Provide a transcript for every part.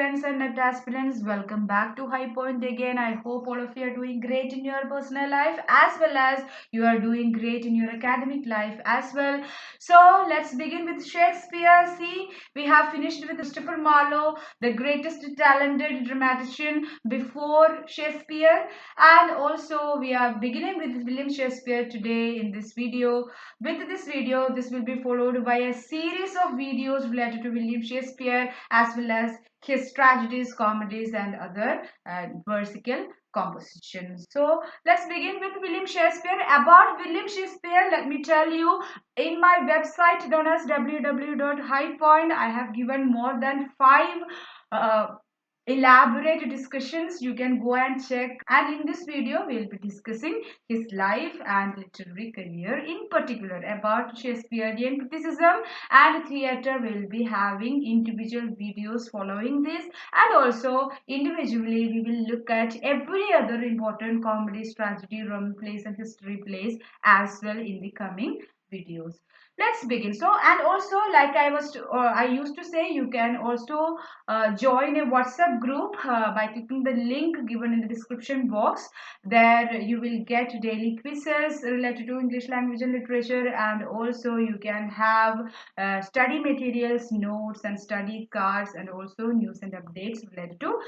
friends and net aspirants. Welcome back to High Point again. I hope all of you are doing great in your personal life as well as you are doing great in your academic life as well. So let's begin with Shakespeare. See, we have finished with Christopher Marlowe, the greatest talented dramatician before Shakespeare, and also we are beginning with William Shakespeare today in this video. With this video, this will be followed by a series of videos related to William Shakespeare as well as his tragedies, comedies and other versical compositions. So let's begin with William Shakespeare. About William Shakespeare, let me tell you, in my website known as www.highpoint, I have given more than 5 uh, elaborate discussions. You can go and check, and in this video we'll be discussing his life and literary career, in particular about Shakespearean criticism and theatre. Will be having individual videos following this, and also individually we will look at every other important comedy, tragedy, roman plays and history plays as well in the coming videos. Let's begin. So, and also, like I used to say, you can also join a WhatsApp group by clicking the link given in the description box. There you will get daily quizzes related to English language and literature, and also you can have study materials, notes and study cards, and also news and updates related to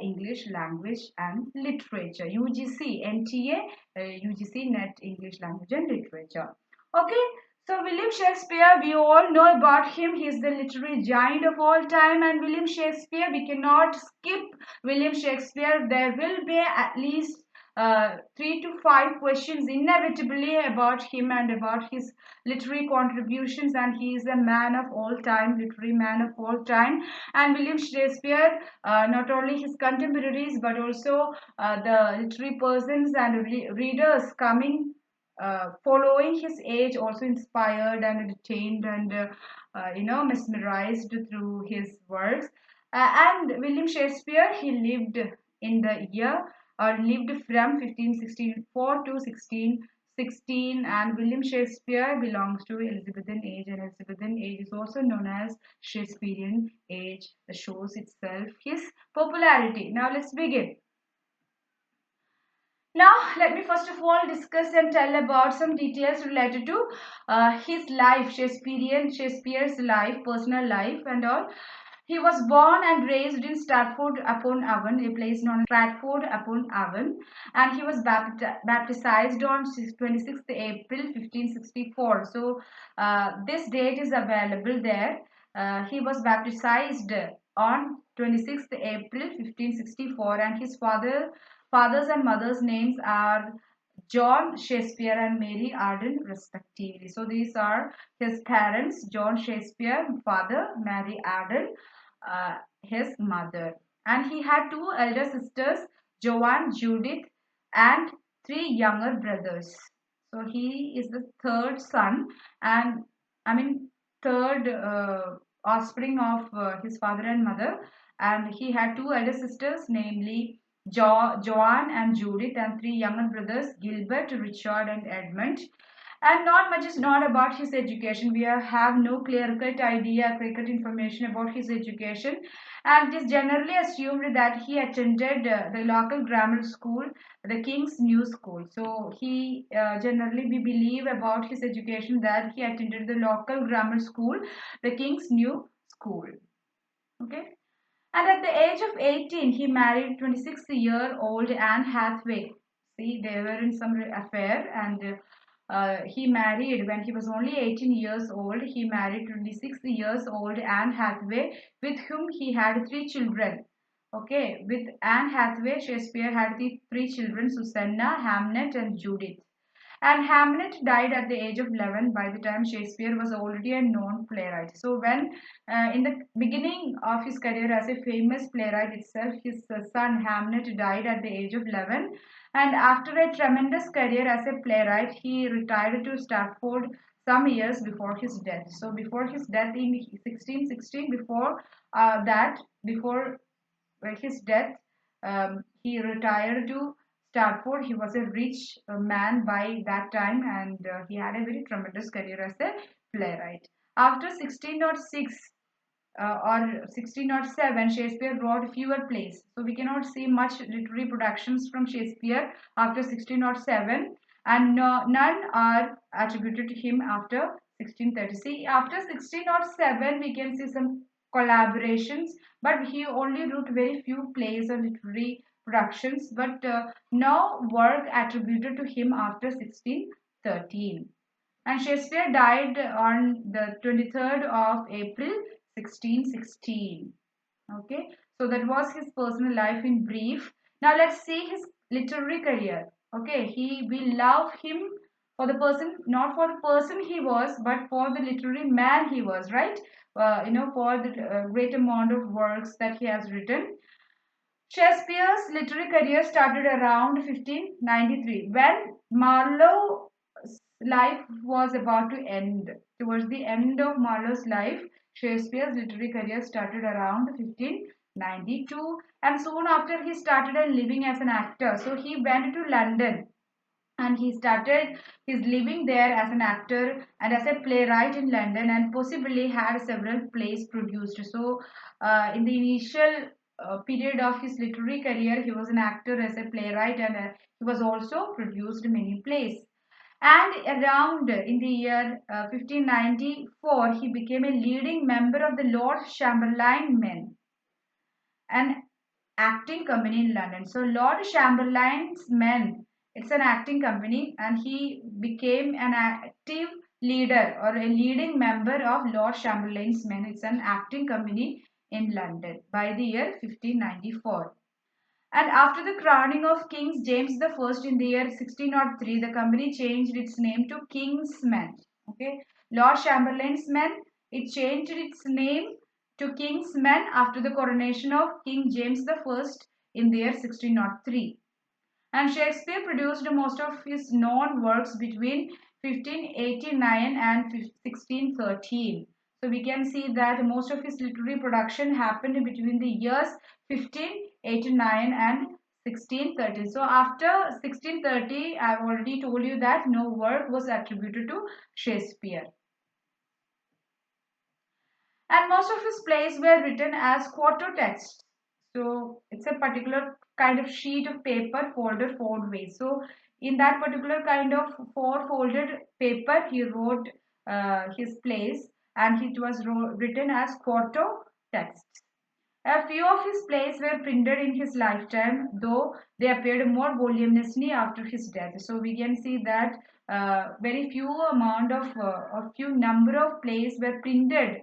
English language and literature, UGC NTA, UGC Net English language and literature. Okay, so William Shakespeare, we all know about him. He is the literary giant of all time, and William Shakespeare, we cannot skip William Shakespeare. There will be at least 3 to 5 questions inevitably about him and about his literary contributions, and he is a man of all time, literary man of all time. And William Shakespeare, not only his contemporaries but also the literary persons and readers coming following his age also inspired and detained and mesmerized through his works. And William Shakespeare, he lived in the year or lived from 1564 to 1616, and William Shakespeare belongs to Elizabethan age, and Elizabethan age is also known as Shakespearean age. That shows itself his popularity. Now let's begin. Now, let me first of all discuss and tell about some details related to his life, Shakespeare's life, personal life and all. He was born and raised in Stratford-upon-Avon, a place known as Stratford-upon-Avon, and he was baptized on 26th April 1564. So, this date is available there. He was baptized on 26th April 1564, and his fathers and mothers' names are John Shakespeare and Mary Arden respectively. So these are his parents, John Shakespeare, father, Mary Arden, his mother. And he had 2 elder sisters, Joanne, Judith, and 3 younger brothers. So he is the third son, and third offspring of his father and mother. And he had 2 elder sisters, namely Joanne and Judith, and 3 younger brothers, Gilbert, Richard, and Edmund. And not much is known about his education. We have no clear-cut idea, clear-cut information about his education. And it is generally assumed that he attended the local grammar school, the King's New School. So he generally, we believe about his education that he attended the local grammar school, the King's New School. Okay. And at the age of 18, he married 26-year-old Anne Hathaway. See, they were in some affair, and he married when he was only 18 years old. He married 26 years old Anne Hathaway, with whom he had 3 children. Okay, with Anne Hathaway, Shakespeare had the 3 children, Susanna, Hamnet, and Judith. And Hamlet died at the age of 11 by the time Shakespeare was already a known playwright. So when in the beginning of his career as a famous playwright itself, his son Hamlet died at the age of 11. And after a tremendous career as a playwright, he retired to Stratford some years before his death. So before his death in 1616, before his death, he retired to Stratford. He was a rich man by that time, and he had a very tremendous career as a playwright. After 1606, or 1607, Shakespeare wrote fewer plays. So we cannot see much literary productions from Shakespeare after 1607, and none are attributed to him after 1630. See, after 1607, we can see some collaborations, but he only wrote very few plays or literary productions, but no work attributed to him after 1613. And Shakespeare died on the 23rd of April 1616. Okay, so that was his personal life in brief. Now let's see his literary career. Okay, we love him for the person, not for the person he was, but for the literary man he was, right? For the great amount of works that he has written. Shakespeare's literary career started around 1593 when Marlowe's life was about to end. Towards the end of Marlowe's life, Shakespeare's literary career started around 1592, and soon after he started living as an actor. So he went to London and he started his living there as an actor and as a playwright in London, and possibly had several plays produced. So in the initial period of his literary career, he was an actor as a playwright, and he was also produced many plays. And around in the year 1594, he became a leading member of the Lord Chamberlain Men, an acting company in London. So Lord Chamberlain's Men, it's an acting company, and he became an active leader or a leading member of Lord Chamberlain's Men. It's an acting company in London by the year 1594. And after the crowning of King James the First in the year 1603, the company changed its name to King's Men. Okay, Lord Chamberlain's Men. It changed its name to King's Men after the coronation of King James the First in the year 1603. And Shakespeare produced most of his known works between 1589 and 1613. So we can see that most of his literary production happened between the years 1589 and 1613. So after 1630, I've already told you that no work was attributed to Shakespeare. And most of his plays were written as quarto texts. So it's a particular kind of sheet of paper folded four ways. So in that particular kind of four folded paper, he wrote his plays, and it was written as quarto texts. A few of his plays were printed in his lifetime, though they appeared more voluminously after his death. So we can see that very few amount of a few number of plays were printed,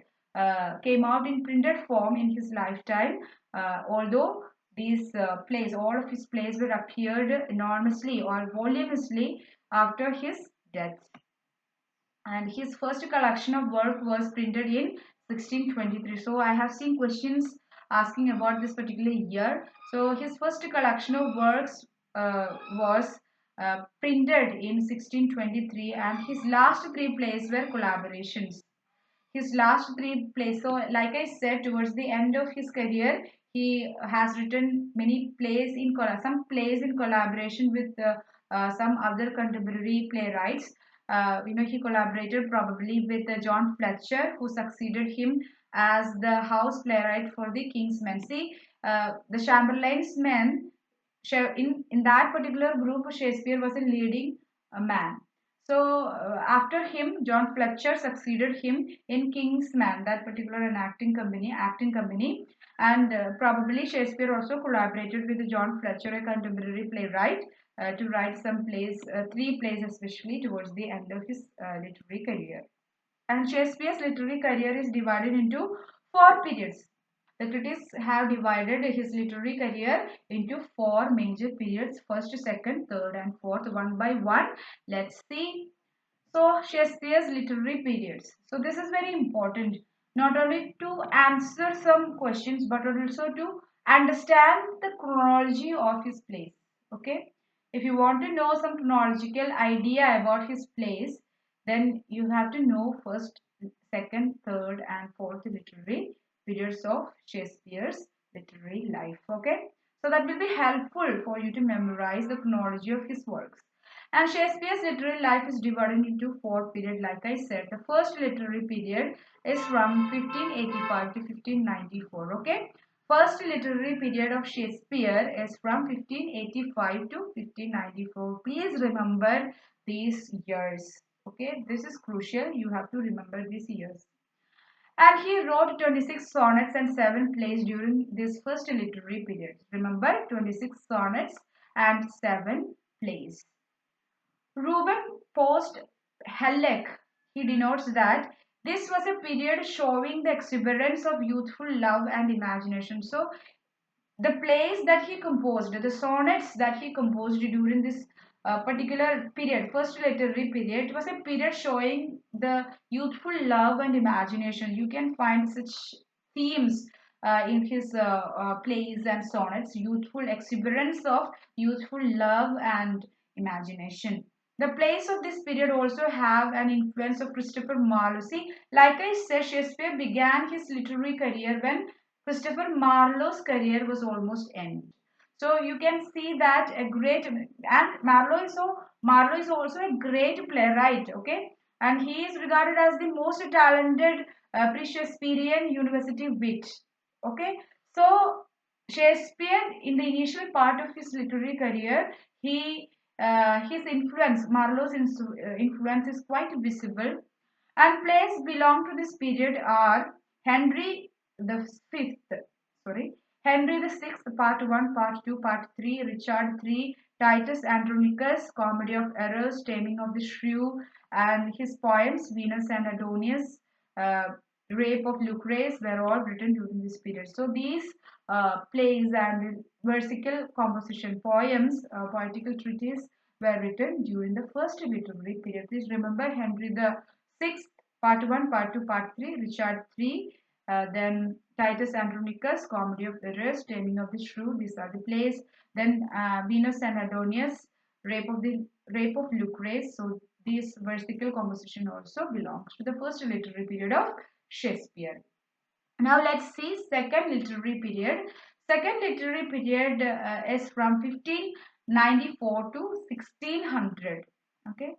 came out in printed form in his lifetime. Although these plays, all of his plays were appeared enormously or voluminously after his death. And his first collection of work was printed in 1623. So I have seen questions asking about this particular year. So his first collection of works was printed in 1623, and his last three plays were collaborations. His last three plays, so like I said, towards the end of his career, he has written many plays in some plays in collaboration with some other contemporary playwrights. He collaborated probably with John Fletcher, who succeeded him as the house playwright for the King's Men. See, the Chamberlain's Men, in that particular group, Shakespeare was a leading man. So after him, John Fletcher succeeded him in King's Man, that particular an acting company, and probably Shakespeare also collaborated with John Fletcher, a contemporary playwright, to write some plays, three plays especially towards the end of his literary career. And Shakespeare's literary career is divided into four periods. The critics have divided his literary career into four major periods: first, second, third, and fourth, one by one. Let's see. So, Shakespeare's literary periods. So, this is very important, not only to answer some questions but also to understand the chronology of his plays. Okay, if you want to know some chronological idea about his plays, then you have to know first, second, third, and fourth literary periods of Shakespeare's literary life. Okay, so that will be helpful for you to memorize the chronology of his works. And Shakespeare's literary life is divided into four periods, like I said. The first literary period is from 1585 to 1594. Okay. First literary period of Shakespeare is from 1585 to 1594. Please remember these years. Okay. This is crucial. You have to remember these years. And he wrote 26 sonnets and 7 plays during this first literary period. Remember, 26 sonnets and 7 plays. Reuben Post Halleck, he denotes that this was a period showing the exuberance of youthful love and imagination. So the plays that he composed, the sonnets that he composed during this particular period, first literary period, was a period showing the youthful love and imagination. You can find such themes in his plays and sonnets, youthful exuberance of youthful love and imagination. The plays of this period also have an influence of Christopher Marlowe. See, like I said, Shakespeare began his literary career when Christopher Marlowe's career was almost end. So you can see that a great and Marlowe is also a great playwright. Okay, and he is regarded as the most talented pre-Shakespearean university wit. Okay, so Shakespeare in the initial part of his literary career, he his influence, Marlowe's influence is quite visible, and plays belong to this period are Henry the Fifth, sorry, Henry the Sixth, Part One, Part Two, Part Three, Richard III, Titus Andronicus, Comedy of Errors, Taming of the Shrew, and his poems Venus and Adonis, uh, Rape of Lucrece were all written during this period. So these plays and versical composition, poems, poetical treatises were written during the first literary period. Please remember Henry the Sixth, Part 1, Part 2, Part 3, Richard III, then Titus Andronicus, Comedy of Errors, Taming of the Shrew. These are the plays. Then Venus and Adonis, Rape of Lucrece. So this versical composition also belongs to the first literary period of Shakespeare. Now let's see second literary period. Second literary period is from 1594 to 1600. Okay.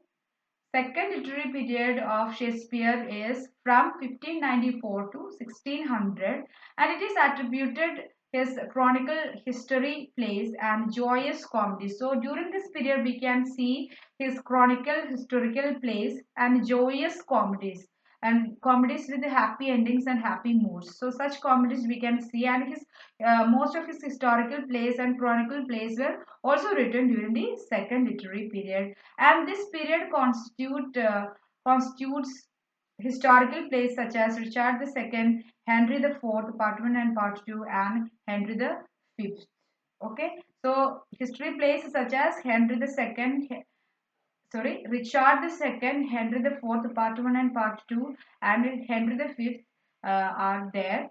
Second literary period of Shakespeare is from 1594 to 1600, and it is attributed his chronicle history plays and joyous comedy. So during this period we can see his chronicle historical plays and joyous comedies, and comedies with happy endings and happy moods. So such comedies we can see, and his most of his historical plays and chronicle plays were also written during the second literary period, and this period constitutes historical plays such as Richard II, Henry IV, Part 1 and Part 2, and Henry V. Okay, so history plays such as Richard II, Henry IV, Part 1 and Part 2, and Henry V are there,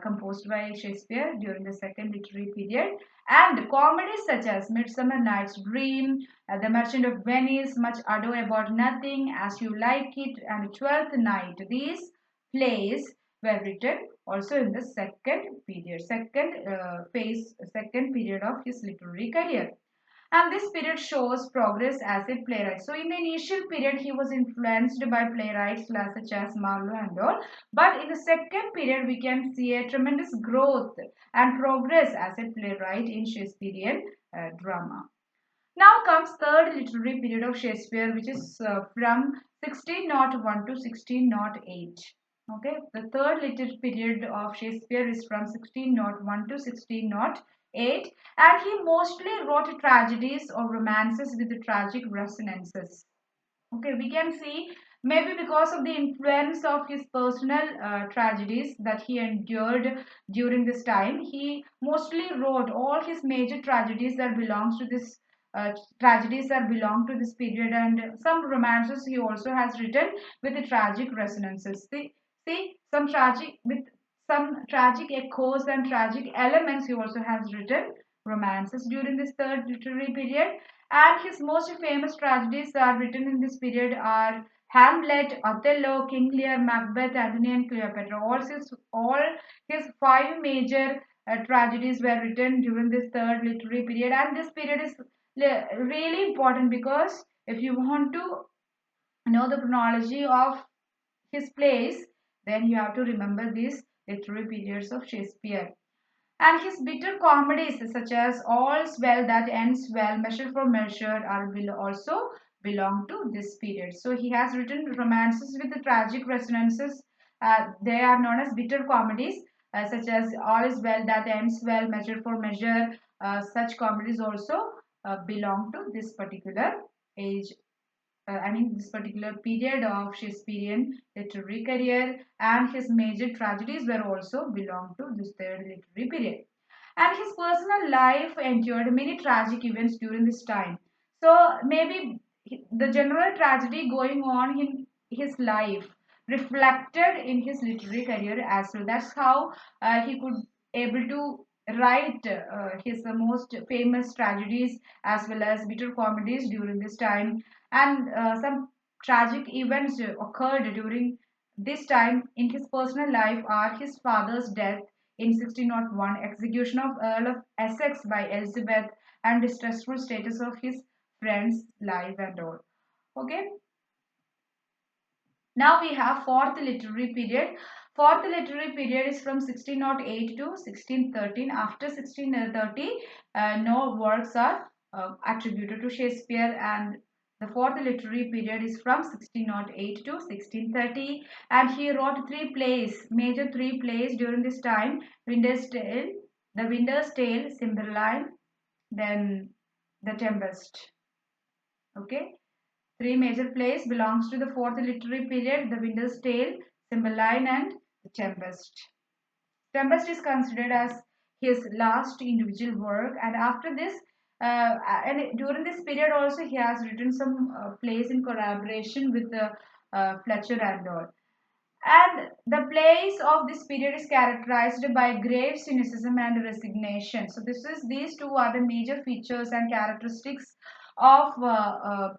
composed by Shakespeare during the second literary period. And comedies such as Midsummer Night's Dream, The Merchant of Venice, Much Ado About Nothing, As You Like It, and Twelfth Night. These plays were written also in the second period, second period of his literary career, and this period shows progress as a playwright. So in the initial period he was influenced by playwrights such as Marlowe and all, but in the second period we can see a tremendous growth and progress as a playwright in Shakespearean drama. Now comes third literary period of Shakespeare, which is from 1601 to 1608. Okay, the third literary period of Shakespeare is from 1601 to 1608, and he mostly wrote tragedies or romances with tragic resonances. Okay, we can see maybe because of the influence of his personal tragedies that he endured during this time, he mostly wrote all his major tragedies that belongs to this tragedies that belong to this period, and some romances he also has written with the tragic resonances. See some tragic with some tragic echoes and tragic elements. He also has written romances during this third literary period, and his most famous tragedies that are written in this period are Hamlet, Othello, King Lear, Macbeth, Antony and Cleopatra. All his five major tragedies were written during this third literary period, and this period is really important because If you want to know the chronology of his plays, then you have to remember these literary periods of Shakespeare. And his bitter comedies, such as All's Well That Ends Well, Measure for Measure, are will also belong to this period. So he has written romances with the tragic resonances. They are known as bitter comedies, such as All Is Well That Ends Well, Measure for Measure. Such comedies also belong to this particular age, this particular period of Shakespearean literary career, and his major tragedies were also belong to this third literary period. And his personal life endured many tragic events during this time. So maybe the general tragedy going on in his life reflected in his literary career as well. That's how he could able to write his most famous tragedies as well as bitter comedies during this time. And some tragic events occurred during this time in his personal life are his father's death in 1601, execution of Earl of Essex by Elizabeth, and the stressful status of his friend's life and all. Okay, now we have fourth literary period. Fourth literary period is from 1608 to 1613. After 1630, no works are attributed to Shakespeare, and the fourth literary period is from 1608 to 1630. And he wrote three plays, major three plays during this time: Winter's Tale, The Winter's Tale, Cymbeline, then The Tempest. Okay. Three major plays belongs to the fourth literary period: The Winter's Tale, Cymbeline, and The Tempest. Tempest is considered as his last individual work, and after this, and during this period also he has written some plays in collaboration with Fletcher and all. And the plays of this period is characterized by grave cynicism and resignation. So these two are the major features and characteristics of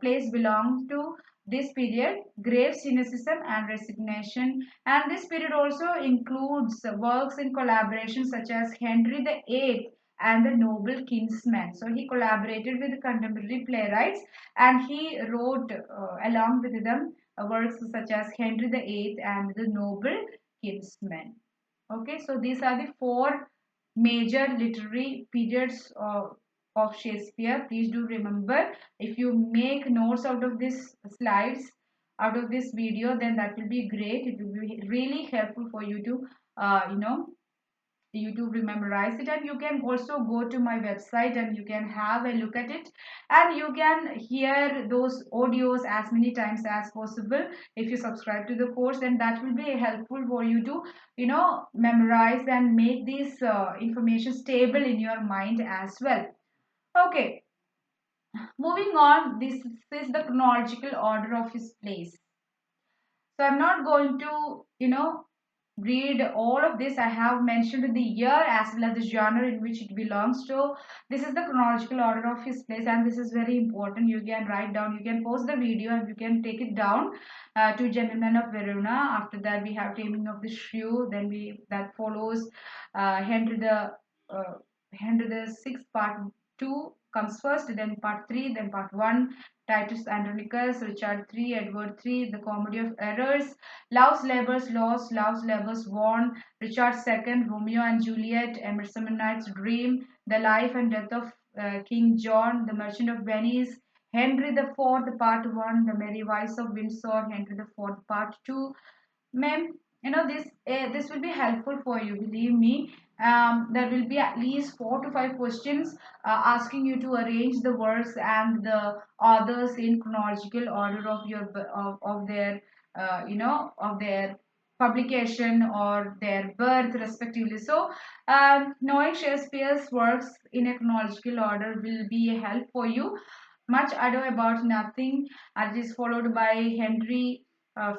plays belong to this period: grave cynicism and resignation. And this period also includes works in collaboration such as Henry the Eighth and the Noble Kinsman. So he collaborated with contemporary playwrights, and he wrote along with them works such as Henry the Eighth and the Noble Kinsman. Okay, so these are the four major literary periods of Shakespeare. Please do remember, if you make notes out of this slides, out of this video, then that will be great. It will be really helpful for you to, memorize it. And you can also go to my website and you can have a look at it, and you can hear those audios as many times as possible. If you subscribe to the course, then that will be helpful for you to memorize and make this information stable in your mind as well. Okay, moving on, this is the chronological order of his plays. So I'm not going to, read all of this. I have mentioned the year as well as the genre in which it belongs to. This is the chronological order of his plays, and this is very important. You can write down, you can pause the video and you can take it down. To Gentlemen of Verona. After that, we have Taming of the Shrew. Then that follows Henry the uh, Henry the Sixth Part 2 comes first, then Part 3, then Part 1. Titus Andronicus, Richard III, Edward III, The Comedy of Errors, Love's Labours Lost, Love's Labours Won, Richard II, Romeo and Juliet, A Midsummer Night's Dream, The Life and Death of King John, The Merchant of Venice, Henry IV, Part 1, The Merry Wives of Windsor, Henry IV, Part 2. Ma'am, this will be helpful for you, believe me. There will be at least 4 to 5 questions asking you to arrange the works and the authors in chronological order of of their of their publication or their birth respectively. So knowing Shakespeare's works in a chronological order will be a help for you. Much Ado About Nothing, it is followed by Henry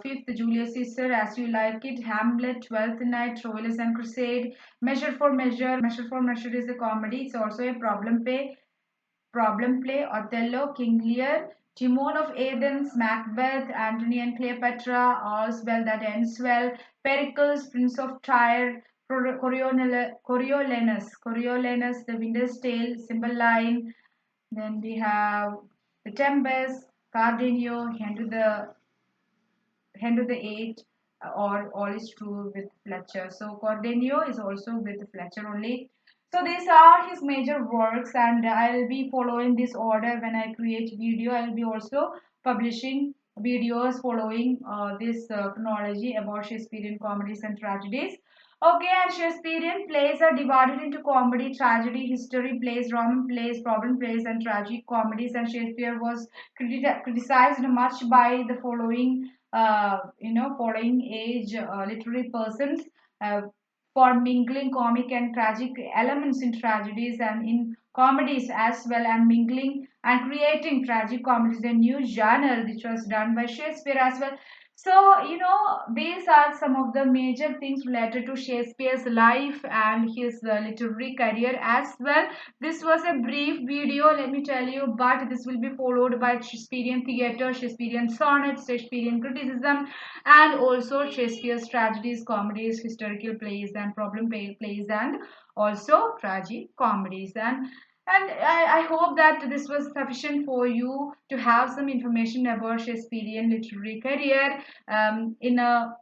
Fifth, Julius Caesar, As You Like It, Hamlet, Twelfth Night, Troilus and Crusade, Measure for Measure. Measure for Measure is a comedy. It's also a problem play, Othello, King Lear, Timon of Athens, Macbeth, Antony and Cleopatra, All's Well That Ends Well, Pericles, Prince of Tyre, Coriolanus, The Winter's Tale, Cymbeline. Then we have The Tempest, Cardenio, Henry the VIII, or all is true with Fletcher. So Cardenio is also with Fletcher only. So these are his major works, and I'll be following this order when I create video. I'll be also publishing videos following this chronology about Shakespearean comedies and tragedies. Okay, and Shakespearean plays are divided into comedy, tragedy, history plays, Roman plays, problem plays, and tragic comedies. And Shakespeare was criticized much by the following age literary persons uh, for mingling comic and tragic elements in tragedies and in comedies as well, and mingling and creating tragic comedies, a new genre which was done by Shakespeare as well. So, these are some of the major things related to Shakespeare's life and his literary career as well. This was a brief video, let me tell you, but this will be followed by Shakespearean theatre, Shakespearean sonnets, Shakespearean criticism, and also Shakespeare's tragedies, comedies, historical plays, and problem plays, and also tragic comedies. And I hope that this was sufficient for you to have some information about Shakespearean literary career in a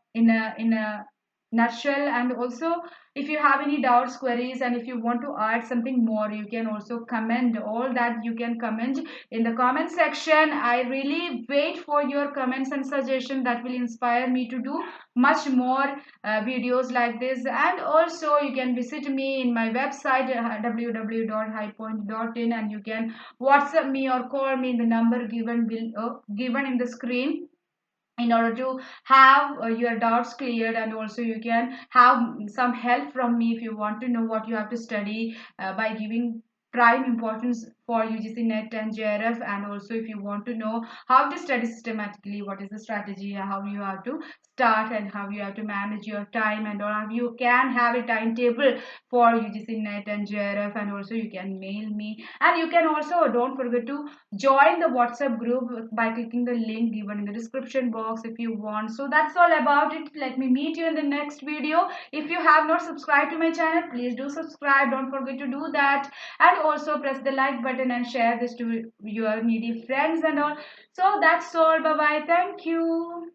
nutshell. And also, if you have any doubts, queries, and if you want to add something more, you can also comment. All that you can comment in the comment section. I really wait for your comments and suggestions that will inspire me to do much more videos like this. And also, you can visit me in my website www.highpoint.in, and you can WhatsApp me or call me in the number given in the screen in order to have your doubts cleared. And also you can have some help from me if you want to know what you have to study by giving prime importance for UGC NET and JRF. And also if you want to know how to study systematically, what is the strategy, how you have to start, and how you have to manage your time, and all, how you can have a timetable for UGC NET and JRF. And also you can mail me, and you can also don't forget to join the WhatsApp group by clicking the link given in the description box if you want. So that's all about it. Let me meet you in the next video. If you have not subscribed to my channel, please do subscribe. Don't forget to do that. And also press the like button and share this to your needy friends and all. So that's all. Bye bye. Thank you.